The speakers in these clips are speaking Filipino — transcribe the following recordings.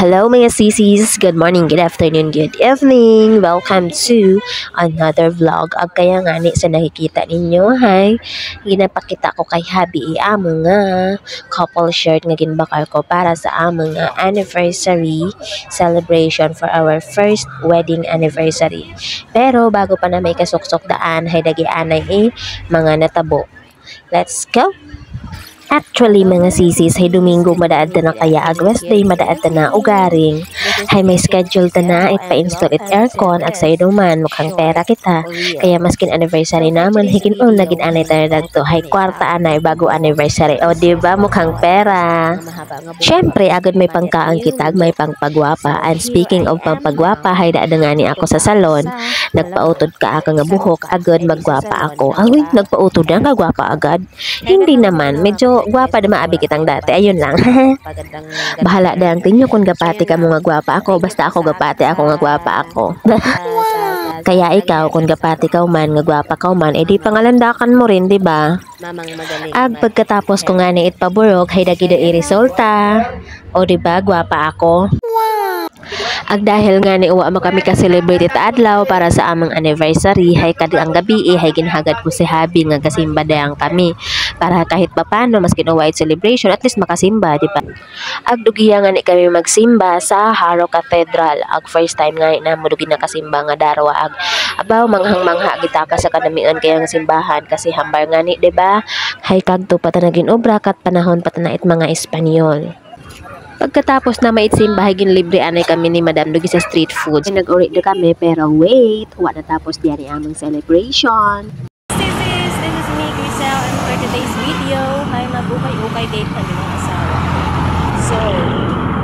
Hello mga sisis, good morning, good afternoon, good evening. Welcome to another vlog. Ag kaya nga ni sa nakikita ninyo, hay, ginapakita ko kay Habi amo nga couple shirt nga ginbakal ko para sa amo nga anniversary celebration for our first wedding anniversary. Pero bago pa na may kasuksok daan, hay dagi anay mga natabo. Let's go! Actually mga sisis, hay Domingo madaad na kaya ag Wednesday madaad na ugaring. Hay may schedule na ipa-install it aircon at sa man mukhang pera kita. Kaya maskin anniversary naman higin naging anay tayo dagto. Hay kwarta anay bago anniversary. O diba mukhang pera. Syempre agad may pangkaang kitag, may pangpagwapa. And speaking of pangpagwapa, hay daad nga ni ako sa salon. Nagpautod ka ako nga buhok, agad magwapa ako. Awi, nagpautod na gwapa agad. Hindi naman, medyo gwapa na maabi kitang dati. Ayun lang. Bahala dang tinyo kung gapati ka mo nga gwapa ako. Basta ako gapati ako nga gwapa ako. Kaya ikaw kung gapati ka man nga gwapa ka man, edi pangalandakan mo rin, di ba? Ag pagkatapos ko nga ni itpaburok, hay dagi da i-resulta. O di ba gwapa ako? Ag dahil nga ni uwa mo kami ka-celebrate ita adlaw para sa amang anniversary, hay kadi ang gabi hay ginhagad ko si Habi nga gasimba dayang kami para kahit papano mas kinuwait celebration at least makasimba, di ba? Ag dugiya nga ni kami magsimba sa Haro Cathedral. Ag first time nga na mo dugi nakasimba nga darwa ag abaw manghang-mangha kita ka sa kanamian kaya nga simbahan kasi hambar nga ni, di ba? Hay kadto pa ta naging obra kat panahon pa ta na it mga Espanyol. Pagkatapos na maitsimba, higin libre anay kami ni Madam Dugi sa street food. Nag-uri na kami pero wait, wala tapos diyan ni amang celebration. This is me, Grisel, and for today's video, ay mag-ukay-ukay date kami ng asawa. So,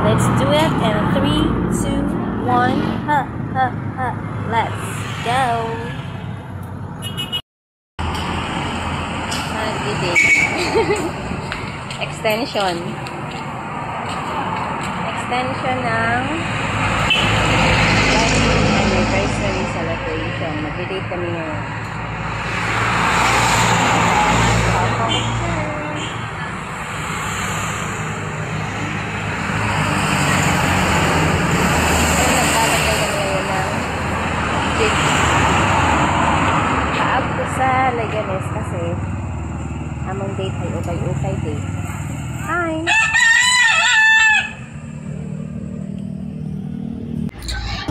let's do it in 3, 2, 1, ha, ha, ha, let's go! Mag-date. Extension ng anniversary celebration. Mag-date kami ngayon. Kaag ko sa Leganes kasi among date ay ukay-ukay date. Hi!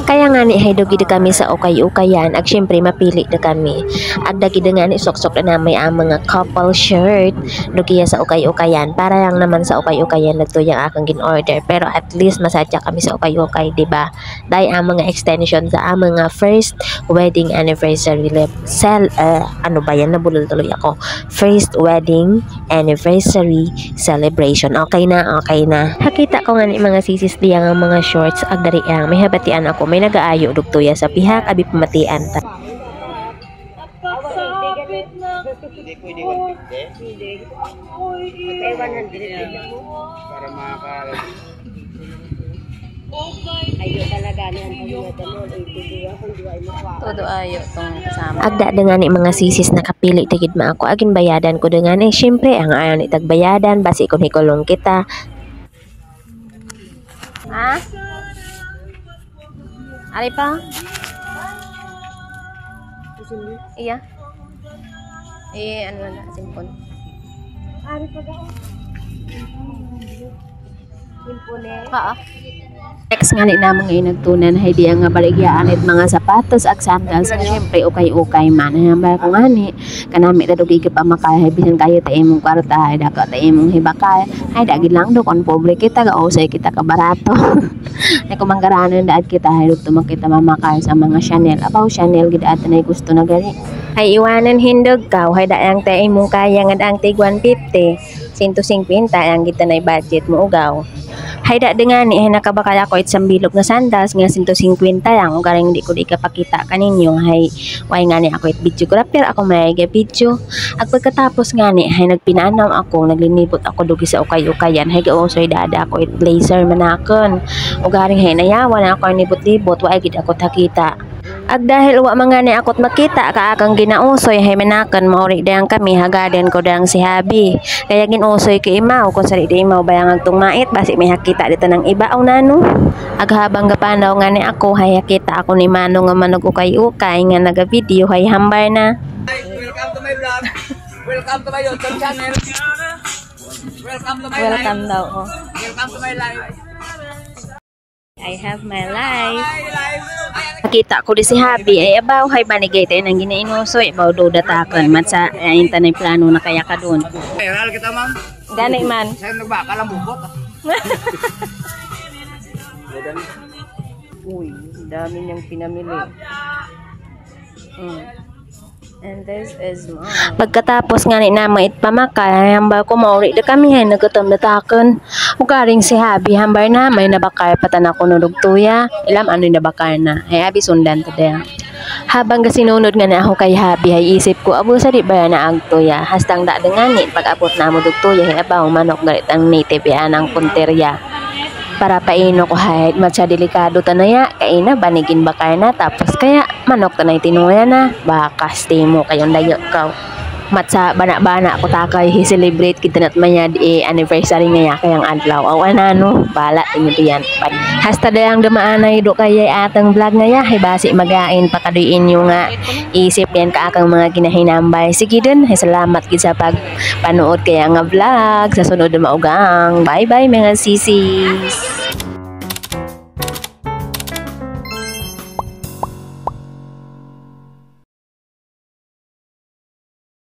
Kaya nga ni hay dugi kami sa ukay-ukayan ag syempre mapili na kami. Ag dagi nga ni sok-sok na may mga couple shirt dugiya sa ukay-ukayan para lang naman sa ukay-ukayan na to yung akong gin-order. Pero at least masadya kami sa ukay-ukay, di ba? Dahil ang mga extension sa mga first wedding anniversary ano ba yan, nabulol tuloy ako. First wedding anniversary celebration. Okay na, okay na. Hakita ko nga ni mga sisis diya nga mga shorts ag dari ang may habatian ako. May nagaayo dugtuya sa pihak abi pamatian ta. Hindi pwede 150. Hindi. Okay, 100 para makaka ayo talaga nan Todo ayo tong kasama. Agda nga ni mga sisis nakapili tigid ma ako agin bayadan ko nga ni syempre ang ayon itag bayadan basi kun hikulong kita. Ha? Ari pa? Iya. Ano na, simpon. Ari pa daw. Simpon eh. Ha? Next nga ni namang ngayon nagtunan hay diya nga baligyaan at mga sapatos at sandals nga syempre ukay-ukay man. Hambal ko nga ni kanami na dugi ka pa makaya bisan kayo ta imong kwarta hay dako ta imong hibakay hay dagi lang do kon pobre kita ga usay kita ka barato. Ay kumanggaranon daad kita hay dugto makita mamakay sa mga Chanel. Abaw Chanel gid at nay gusto na gani. Hay iwanan hindog ka hay daang ta imong kaya nga daang tig 150. 150 ang kita nay budget mo ugaw. Hay da nga ni nakabakal ako isang bilog na sandals nga 150 lang ugaring hindi ko di kapakita kaninyo hay way nga ni ako videographer ako may video. Ag pagkatapos nga ni hay nagpinanaw ako naglinibot ako dugi sa ukay-ukayan hay gausoy dada ako blazer manakon ugaring hay nayawan ako nibot-libot way gid ako takita. Ag dahil wa mangani akot makita kaakang ginausoy hay manakan mauri dayang kami hagaden ko dayang si Habi. Kaya ginusoy kay imaw kung sari di imaw bayang agtong mait basi may hakita dito ng iba o nano. Ag habang gapanaw nga ni ako hay hakita ako ni Manong nga manog ukay-ukay nga naga video hay hambay na. Welcome to my vlog. Welcome to my YouTube channel. Welcome to my life. Welcome daw. Oh. Welcome to my life. I have my life. My life. Nakita ko di si Habi ay abaw hay banigay tayo nang ginainusoy abaw do datakan mat sa ayin tanay plano na kaya ka doon. Viral kita ma'am. Gani man. Saya nagbaka lang bukot. Uy, dami niyang pinamili. And this is mine. Pagkatapos nga ni namay pamakay hambay ko mauri da kami hay nagatom datakan. Ugaring si Habi hambay na may nabakay patan ako nudog tuya. Ilam ano nabakay na. Ay abi sundan to daya. Habang kasinunod nga na ako kay Habi ay isip ko abo sa di ba na agtuya. Hastang da dengani pag abot na mo dugtuya hay abaw manok galit ang native yan ang punterya. Para paino ko hay matsa delikado tanaya kay na banigin bakay na tapos kaya manok tanay tinuya na bakas timo kayon dayo kaw matsa bana-bana ko takay celebrate kita nat mayad anniversary nga kayang adlaw aw anano bala inyo diyan hasta dayang damaanay do kay atang vlog nga hay basi magain pa kadoy inyo nga isip yan ka akang mga ginahinambay sige din hay salamat gid sa pag panood kaya nga vlog sa sunod na maugang bye bye mga sisis.